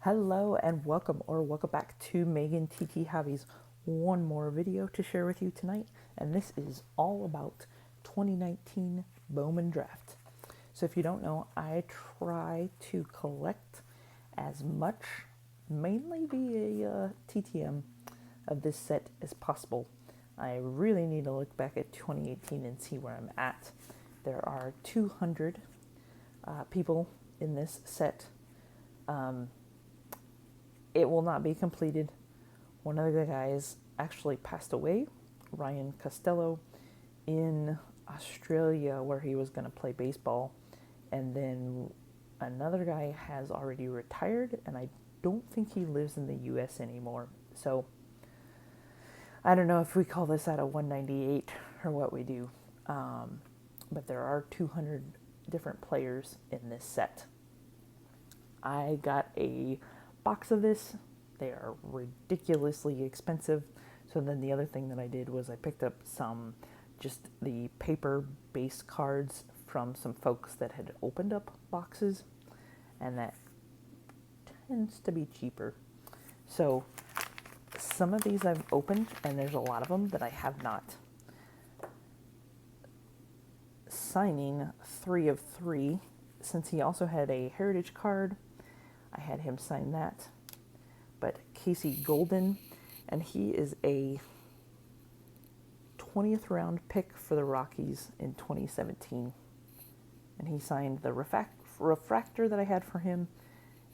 Hello and welcome back to Megan TT Hobbies. One more video to share with you tonight, and this is all about 2019 Bowman Draft. So if you don't know, I try to collect as much, mainly via TTM, of this set as possible. I really need to look back at 2018 and see where I'm at. There are 200 people in this set. It will not be completed. One of the guys actually passed away, Ryan Costello, in Australia where he was going to play baseball. And then another guy has already retired, and I don't think he lives in the U.S. anymore. So I don't know if we call this out a 198 or what we do. But there are 200 different players in this set. I got a box of this. They are ridiculously expensive. So then the other thing that I did was I picked up just the paper base cards from some folks that had opened up boxes, and that tends to be cheaper. So some of these I've opened, and there's a lot of them that I have not. Signing 3 of 3, since he also had a heritage card, I had him sign that. But Casey Golden, and he is a 20th round pick for the Rockies in 2017. And he signed the refractor that I had for him,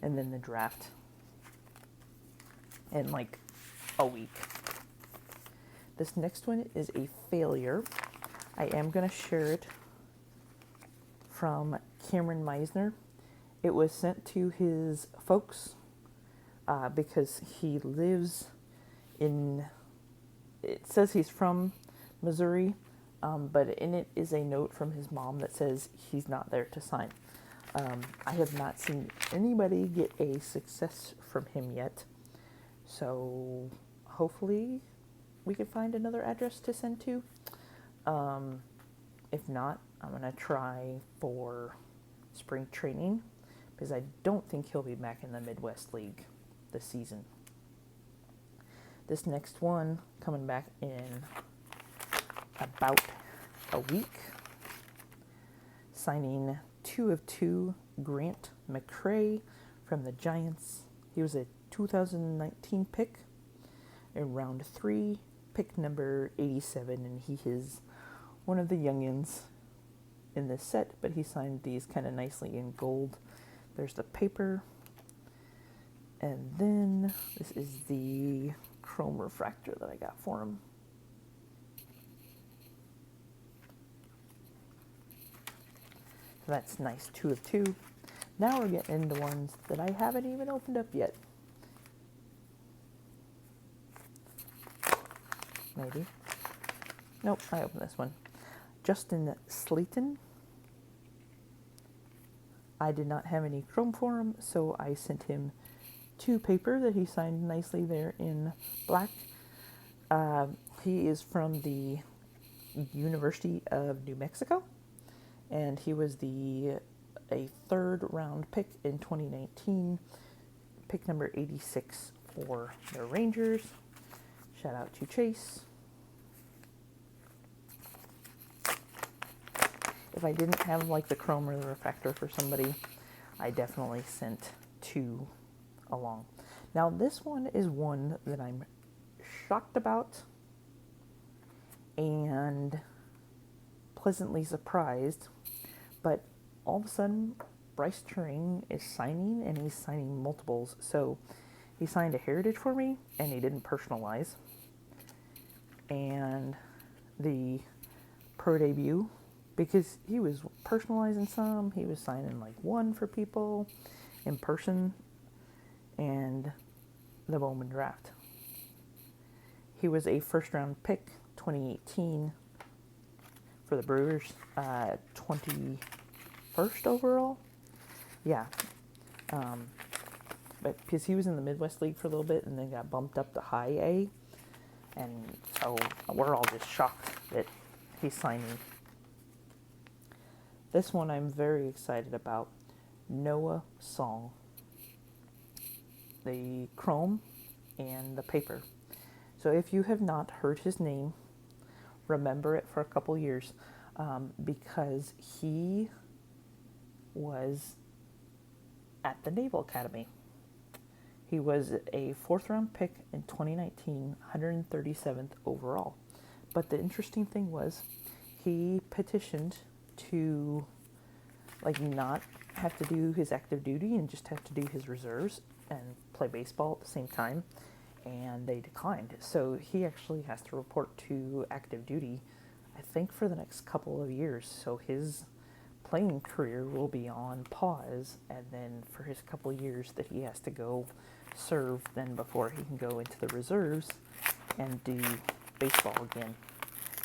and then the draft in like a week. This next one is a failure. I am going to share it from Cameron Meisner. It was sent to his folks because he lives in, it says he's from Missouri, but in it is a note from his mom that says he's not there to sign. I have not seen anybody get a success from him yet, so hopefully we can find another address to send to. If not, I'm going to try for spring training, because I don't think he'll be back in the Midwest League this season. This next one coming back in about a week. Signing 2 of 2 Grant McCray from the Giants. He was a 2019 pick in round 3, pick number 87, and he is one of the youngins in this set, but he signed these kind of nicely in gold. There's the paper, and then this is the chrome refractor that I got for him. So that's nice, 2 of 2. Now we're getting into ones that I haven't even opened up yet. Maybe. Nope, I opened this one. Justin Slayton. I did not have any chrome for him, so I sent him 2 paper that he signed nicely there in black. He is from the University of New Mexico, and he was a 3rd round pick in 2019, pick number 86 for the Rangers. Shout out to Chase. If I didn't have like the chrome or the refractor for somebody, I definitely sent 2 along. Now this one is one that I'm shocked about and pleasantly surprised, but all of a sudden Bryce Trainor is signing, and he's signing multiples. So he signed a heritage for me, and he didn't personalize. And the pro debut, because he was personalizing some, he was signing like 1 for people in person, and the Bowman draft. He was a 1st round pick, 2018, for the Brewers, 21st overall. Yeah. But because he was in the Midwest League for a little bit and then got bumped up to high A, and so we're all just shocked that he's signing. This one I'm very excited about. Noah Song. the chrome and the paper. So if you have not heard his name, remember it for a couple years, because he was at the Naval Academy. He was a 4th round pick in 2019, 137th overall. But the interesting thing was he petitioned to not have to do his active duty and just have to do his reserves and play baseball at the same time, and they declined. So he actually has to report to active duty, I think, for the next couple of years. So his playing career will be on pause, and then for his couple of years that he has to go serve then before he can go into the reserves and do baseball again.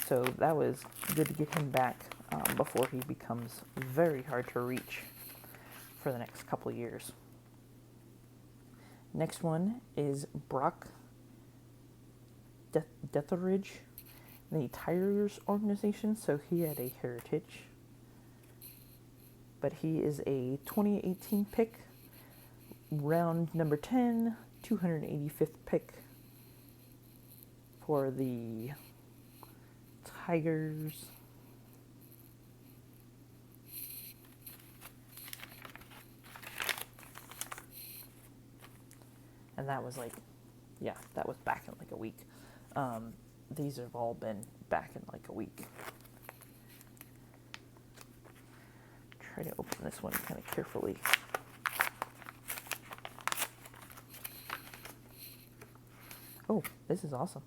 So that was good to get him back before he becomes very hard to reach for the next couple of years. Next one is Brock Deatherage, the Tigers organization. So he had a heritage, but he is a 2018 pick, round number 10, 285th pick for the Tigers. And that was that was back in a week. These have all been back in a week. Try to open this one kind of carefully. Oh, this is awesome.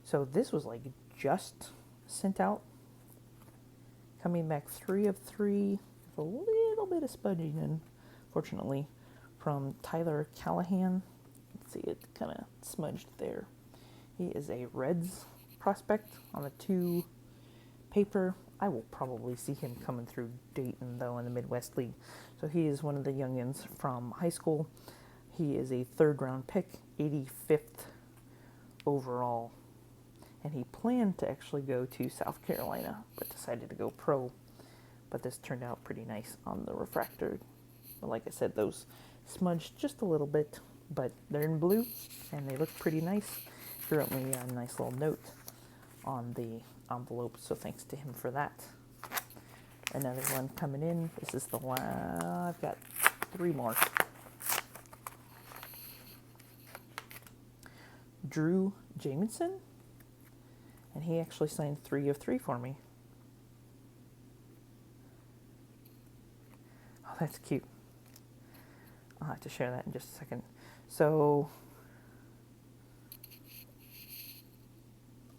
So this was just sent out. Coming back 3 of 3 with a little bit of smudging, unfortunately, from Tyler Callahan. Let's see, it kind of smudged there. He is a Reds prospect on the 2 paper. I will probably see him coming through Dayton, though, in the Midwest League. So he is one of the youngins from high school. He is a 3rd round pick, 85th overall. And he planned to actually go to South Carolina, but decided to go pro. But this turned out pretty nice on the refractor. But like I said, those smudged just a little bit, but they're in blue, and they look pretty nice. He wrote me a nice little note on the envelope, so thanks to him for that. Another one coming in. This is the one. I've got 3 more. Drew Jamison, and he actually signed 3 of 3 for me. Oh, that's cute. I'll have to share that in just a second. So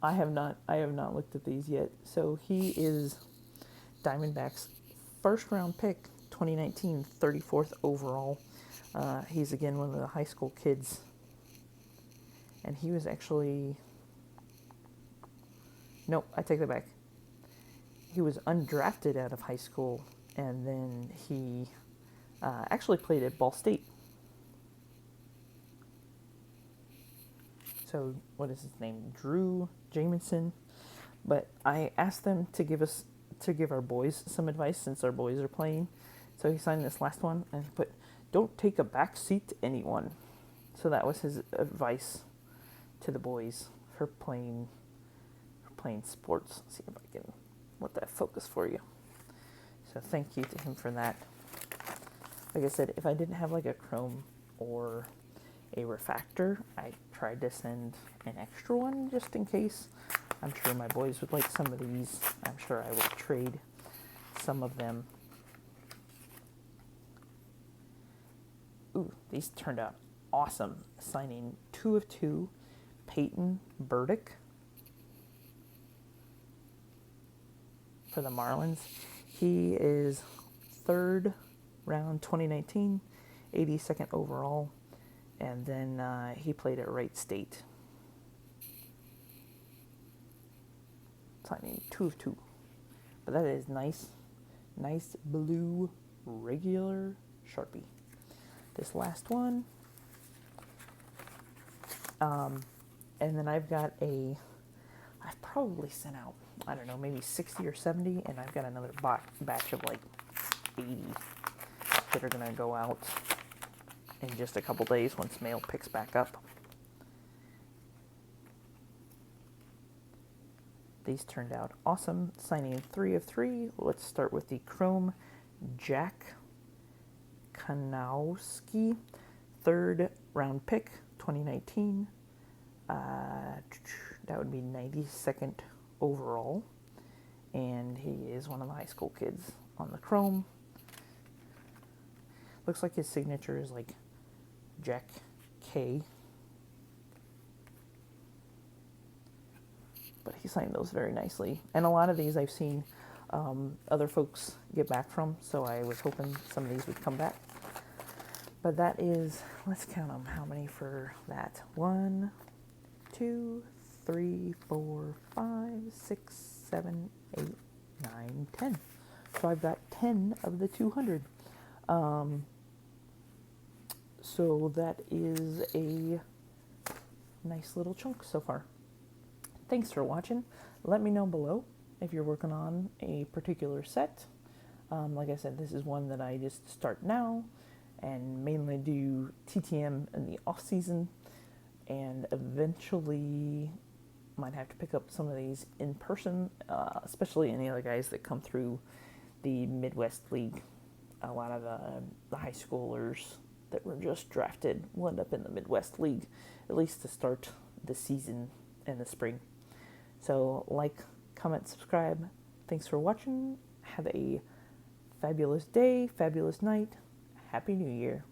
I have not looked at these yet. So he is Diamondbacks 1st round pick, 2019, 34th overall. He's again one of the high school kids. And he was actually, nope, I take that back. He was undrafted out of high school, and then he actually played at Ball State. So what is his name? Drew Jamison. But I asked them to give our boys some advice since our boys are playing. So he signed this last one and he put, "Don't take a back seat to anyone." So that was his advice to the boys for playing sports. Let's see if I can let that focus for you. So thank you to him for that. Like I said, if I didn't have a chrome or a refractor, I tried to send an extra one just in case. I'm sure my boys would like some of these. I'm sure I will trade some of them. Ooh, these turned out awesome. Signing 2 of 2, Peyton Verdict for the Marlins. He is 3rd round 2019, 82nd overall, and then he played at Wright State. Signing 2 of 2. But that is nice blue regular Sharpie. This last one. And then I've probably sent out, I don't know, maybe 60 or 70, and I've got another batch of 80 that are going to go out in just a couple days once mail picks back up. These turned out awesome. Signing 3 of 3. Let's start with the Chrome Jack Kanowski, 3rd round pick, 2019. That would be 92nd overall. And he is one of the high school kids on the Chrome. Looks like his signature is like Jack K. But he signed those very nicely. And a lot of these I've seen other folks get back from, so I was hoping some of these would come back. But that is, let's count them. How many for that? 1, 2, 3, 4, 5, 6, 7, 8, 9, 10. So I've got 10 of the 200. So that is a nice little chunk so far. Thanks for watching. Let me know below if you're working on a particular set. Like I said, this is one that I just start now and mainly do TTM in the off season, and eventually might have to pick up some of these in person, especially any other guys that come through the Midwest League. A lot of the high schoolers that were just drafted will end up in the Midwest League, at least to start the season in the spring. So like, comment, subscribe. Thanks for watching. Have a fabulous day, fabulous night. Happy New Year.